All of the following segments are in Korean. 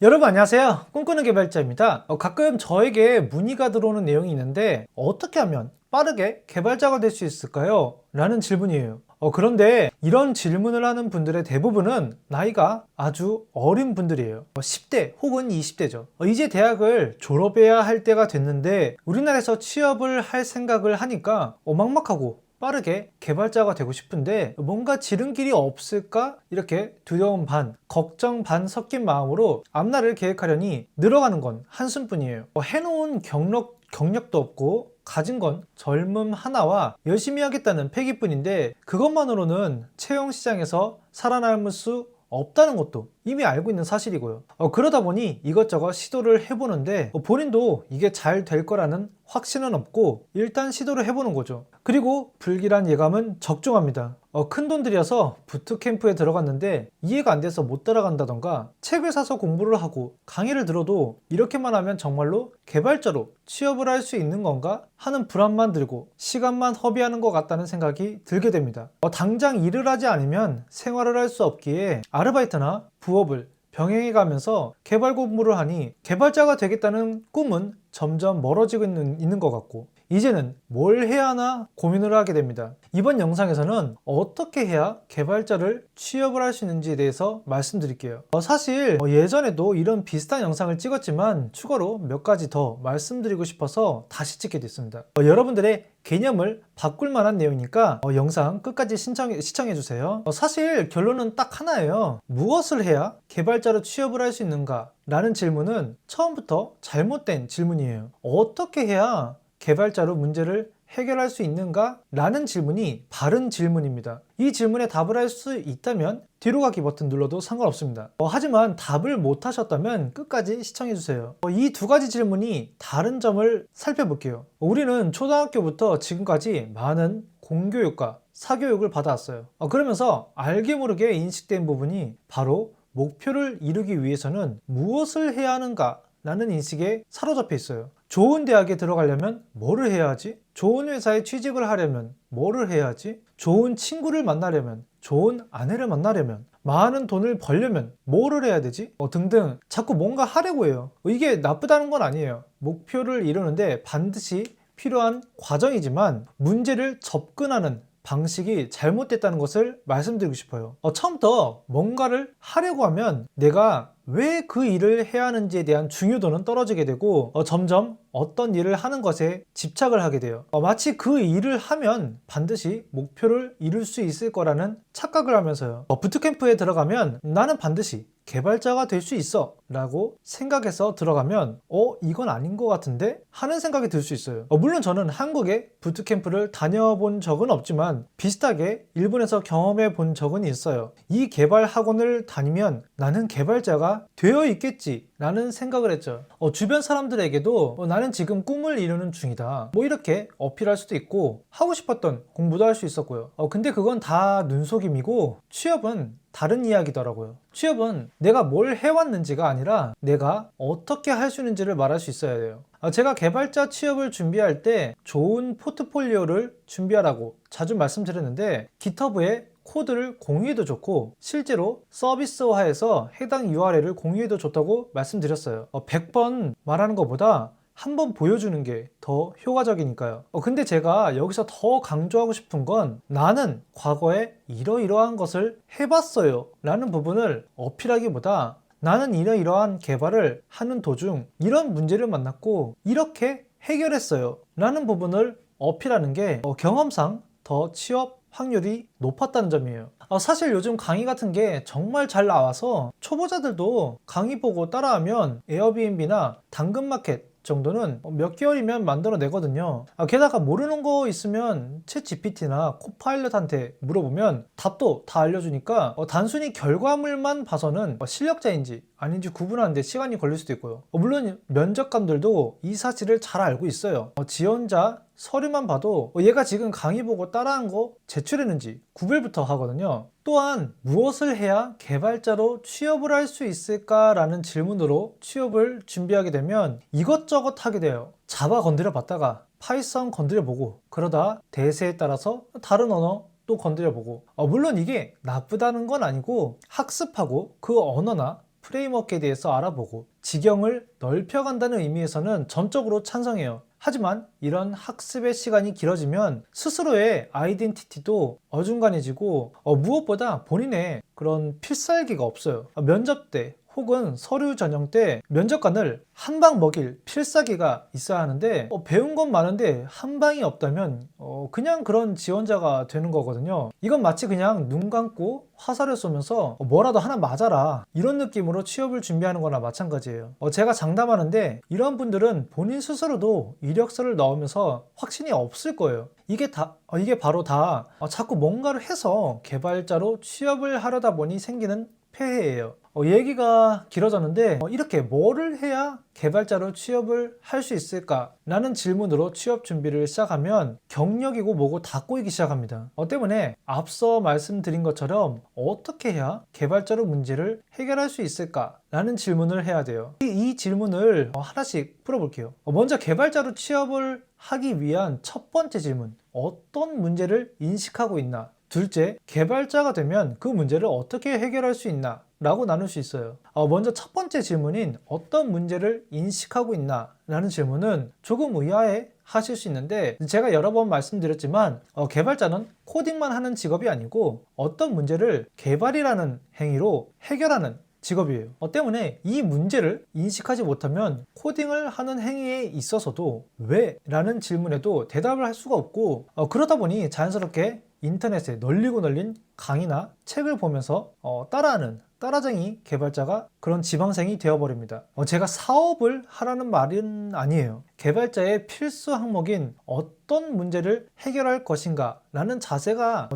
여러분 안녕하세요. 꿈꾸는 개발자입니다. 가끔 저에게 문의가 들어오는 내용이 있는데 어떻게 하면 빠르게 개발자가 될 수 있을까요? 라는 질문이에요. 그런데 이런 질문을 하는 분들의 대부분은 나이가 아주 어린 분들이에요. 10대 혹은 20대죠. 이제 대학을 졸업해야 할 때가 됐는데 우리나라에서 취업을 할 생각을 하니까 막막하고 빠르게 개발자가 되고 싶은데 뭔가 지름길이 없을까? 이렇게 두려움 반, 걱정 반 섞인 마음으로 앞날을 계획하려니 늘어가는 건 한숨뿐이에요. 해놓은 경력도 없고 가진 건 젊음 하나와 열심히 하겠다는 패기뿐인데 그것만으로는 채용 시장에서 살아남을 수 없다는 것도 이미 알고 있는 사실이고요. 그러다 보니 이것저것 시도를 해보는데 본인도 이게 잘 될 거라는 확신은 없고 일단 시도를 해보는 거죠. 그리고 불길한 예감은 적중합니다. 큰 돈 들여서 부트캠프에 들어갔는데 이해가 안 돼서 못 따라간다던가 책을 사서 공부를 하고 강의를 들어도 이렇게만 하면 정말로 개발자로 취업을 할 수 있는 건가 하는 불안만 들고 시간만 허비하는 것 같다는 생각이 들게 됩니다. 당장 일을 하지 않으면 생활을 할 수 없기에 아르바이트나 부업을 병행해 가면서 개발 공부를 하니 개발자가 되겠다는 꿈은 점점 멀어지고 있는 것 같고 이제는 뭘 해야 하나 고민을 하게 됩니다. 이번 영상에서는 어떻게 해야 개발자를 취업을 할 수 있는지에 대해서 말씀드릴게요. 사실 예전에도 이런 비슷한 영상을 찍었지만 추가로 몇 가지 더 말씀드리고 싶어서 다시 찍게 됐습니다. 여러분들의 개념을 바꿀 만한 내용이니까 영상 끝까지 시청해주세요. 사실 결론은 딱 하나예요. 무엇을 해야 개발자로 취업을 할 수 있는가? 라는 질문은 처음부터 잘못된 질문이에요. 어떻게 해야 개발자로 문제를 해결할 수 있는가? 라는 질문이 바른 질문입니다. 이 질문에 답을 할 수 있다면 뒤로 가기 버튼 눌러도 상관없습니다. 하지만 답을 못 하셨다면 끝까지 시청해주세요. 이 두 가지 질문이 다른 점을 살펴볼게요. 우리는 초등학교부터 지금까지 많은 공교육과 사교육을 받아왔어요. 그러면서 알게 모르게 인식된 부분이 바로 목표를 이루기 위해서는 무엇을 해야 하는가? 라는 인식에 사로잡혀 있어요. 좋은 대학에 들어가려면 뭐를 해야 하지? 좋은 회사에 취직을 하려면 뭐를 해야 하지? 좋은 친구를 만나려면, 좋은 아내를 만나려면, 많은 돈을 벌려면 뭐를 해야 되지? 등등 자꾸 뭔가 하려고 해요. 이게 나쁘다는 건 아니에요. 목표를 이루는데 반드시 필요한 과정이지만 문제를 접근하는 방식이 잘못됐다는 것을 말씀드리고 싶어요. 처음부터 뭔가를 하려고 하면 내가 왜 그 일을 해야 하는지에 대한 중요도는 떨어지게 되고 점점 어떤 일을 하는 것에 집착을 하게 돼요. 마치 그 일을 하면 반드시 목표를 이룰 수 있을 거라는 착각을 하면서요. 부트캠프에 들어가면 나는 반드시 개발자가 될 수 있어 라고 생각해서 들어가면 이건 아닌 것 같은데 하는 생각이 들 수 있어요. 물론 저는 한국에 부트캠프를 다녀본 적은 없지만 비슷하게 일본에서 경험해 본 적은 있어요. 이 개발 학원을 다니면 나는 개발자가 되어 있겠지 라는 생각을 했죠. 주변 사람들에게도 나는 지금 꿈을 이루는 중이다 뭐 이렇게 어필할 수도 있고 하고 싶었던 공부도 할 수 있었고요. 근데 그건 다 눈속임이고 취업은 다른 이야기더라고요. 취업은 내가 뭘 해왔는지가 아니라 내가 어떻게 할 수 있는지를 말할 수 있어야 돼요. 제가 개발자 취업을 준비할 때 좋은 포트폴리오를 준비하라고 자주 말씀드렸는데 GitHub에 코드를 공유해도 좋고 실제로 서비스화해서 해당 URL을 공유해도 좋다고 말씀드렸어요. 100번 말하는 것보다 한 번 보여주는 게 더 효과적이니까요. 근데 제가 여기서 더 강조하고 싶은 건 나는 과거에 이러이러한 것을 해봤어요 라는 부분을 어필하기보다 나는 이러이러한 개발을 하는 도중 이런 문제를 만났고 이렇게 해결했어요 라는 부분을 어필하는 게 경험상 더 취업 확률이 높았다는 점이에요. 사실 요즘 강의 같은 게 정말 잘 나와서 초보자들도 강의 보고 따라하면 에어비앤비나 당근마켓 정도는 몇 개월이면 만들어내거든요. 게다가 모르는 거 있으면 챗 GPT나 코파일럿한테 물어보면 답도 다 알려주니까 단순히 결과물만 봐서는 실력자인지 아닌지 구분하는 데 시간이 걸릴 수도 있고요. 물론 면접관들도 이 사실을 잘 알고 있어요. 지원자 서류만 봐도 얘가 지금 강의 보고 따라한 거 제출했는지 구별부터 하거든요. 또한 무엇을 해야 개발자로 취업을 할 수 있을까라는 질문으로 취업을 준비하게 되면 이것저것 하게 돼요. 자바 건드려 봤다가 파이썬 건드려 보고 그러다 대세에 따라서 다른 언어 또 건드려 보고 물론 이게 나쁘다는 건 아니고 학습하고 그 언어나 프레임워크에 대해서 알아보고 지경을 넓혀간다는 의미에서는 전적으로 찬성해요. 하지만 이런 학습의 시간이 길어지면 스스로의 아이덴티티도 어중간해지고 무엇보다 본인의 그런 필살기가 없어요. 면접 때 혹은 서류 전형 때 면접관을 한 방 먹일 필살기가 있어야 하는데 배운 건 많은데 한 방이 없다면 그냥 그런 지원자가 되는 거거든요. 이건 마치 그냥 눈 감고 화살을 쏘면서 뭐라도 하나 맞아라 이런 느낌으로 취업을 준비하는 거나 마찬가지예요. 제가 장담하는데 이런 분들은 본인 스스로도 이력서를 넣으면서 확신이 없을 거예요. 이게 바로 다 자꾸 뭔가를 해서 개발자로 취업을 하려다 보니 생기는 폐해예요. 얘기가 길어졌는데 이렇게 뭐를 해야 개발자로 취업을 할 수 있을까? 라는 질문으로 취업 준비를 시작하면 경력이고 뭐고 다 꼬이기 시작합니다. 때문에 앞서 말씀드린 것처럼 어떻게 해야 개발자로 문제를 해결할 수 있을까? 라는 질문을 해야 돼요. 이 질문을 하나씩 풀어볼게요. 먼저 개발자로 취업을 하기 위한 첫 번째 질문, 어떤 문제를 인식하고 있나? 둘째, 개발자가 되면 그 문제를 어떻게 해결할 수 있나? 라고 나눌 수 있어요. 먼저 첫 번째 질문인 어떤 문제를 인식하고 있나? 라는 질문은 조금 의아해 하실 수 있는데 제가 여러 번 말씀드렸지만 개발자는 코딩만 하는 직업이 아니고 어떤 문제를 개발이라는 행위로 해결하는 직업이에요. 때문에 이 문제를 인식하지 못하면 코딩을 하는 행위에 있어서도 왜? 라는 질문에도 대답을 할 수가 없고 그러다 보니 자연스럽게 인터넷에 널리고 널린 강의나 책을 보면서 따라쟁이 개발자가 그런 지망생이 되어버립니다. 제가 사업을 하라는 말은 아니에요. 개발자의 필수 항목인 어떤 문제를 해결할 것인가 라는 자세가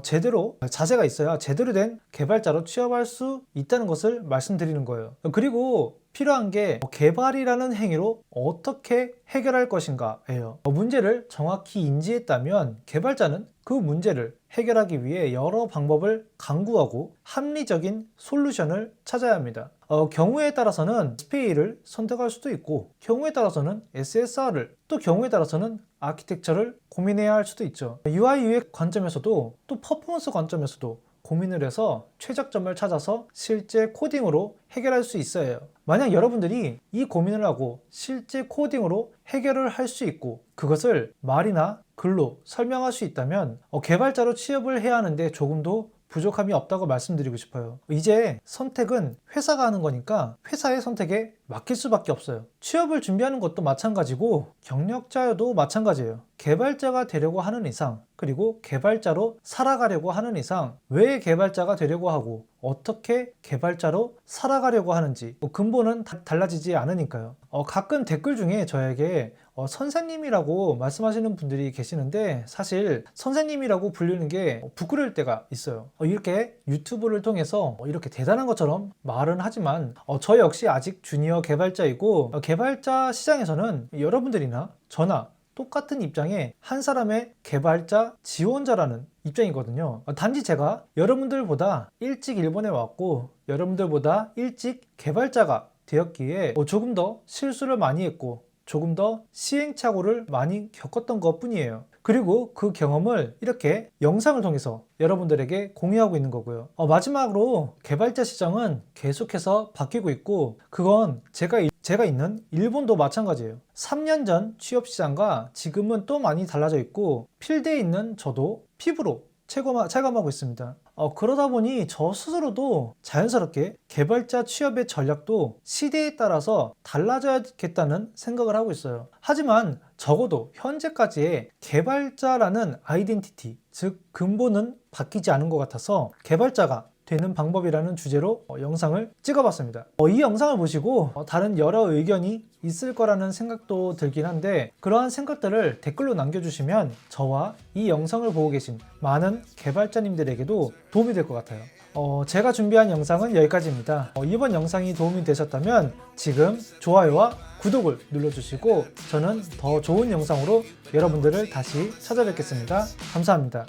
있어야 제대로 된 개발자로 취업할 수 있다는 것을 말씀드리는 거예요. 그리고 필요한 게 개발이라는 행위로 어떻게 해결할 것인가예요. 문제를 정확히 인지했다면 개발자는 그 문제를 해결하기 위해 여러 방법을 강구하고 합리적인 솔루션을 찾아야 합니다. 경우에 따라서는 SPA를 선택할 수도 있고 경우에 따라서는 SSR을 또 경우에 따라서는 아키텍처를 고민해야 할 수도 있죠. UI UX 관점에서도 또 퍼포먼스 관점에서도 고민을 해서 최적점을 찾아서 실제 코딩으로 해결할 수 있어야 해요. 만약 여러분들이 이 고민을 하고 실제 코딩으로 해결을 할 수 있고 그것을 말이나 글로 설명할 수 있다면 개발자로 취업을 해야 하는데 조금도 부족함이 없다고 말씀드리고 싶어요. 이제 선택은 회사가 하는 거니까 회사의 선택에 맡길 수밖에 없어요. 취업을 준비하는 것도 마찬가지고 경력자여도 마찬가지예요. 개발자가 되려고 하는 이상 그리고 개발자로 살아가려고 하는 이상 왜 개발자가 되려고 하고 어떻게 개발자로 살아가려고 하는지 근본은 달라지지 않으니까요. 가끔 댓글 중에 저에게 선생님이라고 말씀하시는 분들이 계시는데 사실 선생님이라고 불리는 게 부끄러울 때가 있어요. 이렇게 유튜브를 통해서 이렇게 대단한 것처럼 말은 하지만 저 역시 아직 주니어 개발자이고 개발자 시장에서는 여러분들이나 저나 똑같은 입장에 한 사람의 개발자 지원자라는 입장이거든요. 단지 제가 여러분들보다 일찍 일본에 왔고 여러분들보다 일찍 개발자가 되었기에 조금 더 실수를 많이 했고 조금 더 시행착오를 많이 겪었던 것 뿐이에요. 그리고 그 경험을 이렇게 영상을 통해서 여러분들에게 공유하고 있는 거고요. 마지막으로 개발자 시장은 계속해서 바뀌고 있고 그건 제가 있는 일본도 마찬가지예요. 3년 전 취업 시장과 지금은 또 많이 달라져 있고 필드에 있는 저도 피부로 체감하고 있습니다. 그러다 보니 저 스스로도 자연스럽게 개발자 취업의 전략도 시대에 따라서 달라져야겠다는 생각을 하고 있어요. 하지만 적어도 현재까지의 개발자라는 아이덴티티, 즉 근본은 바뀌지 않은 것 같아서 개발자가 되는 방법이라는 주제로 영상을 찍어봤습니다. 이 영상을 보시고 다른 여러 의견이 있을 거라는 생각도 들긴 한데 그러한 생각들을 댓글로 남겨주시면 저와 이 영상을 보고 계신 많은 개발자님들에게도 도움이 될 것 같아요. 제가 준비한 영상은 여기까지입니다. 이번 영상이 도움이 되셨다면 지금 좋아요와 구독을 눌러주시고 저는 더 좋은 영상으로 여러분들을 다시 찾아뵙겠습니다. 감사합니다.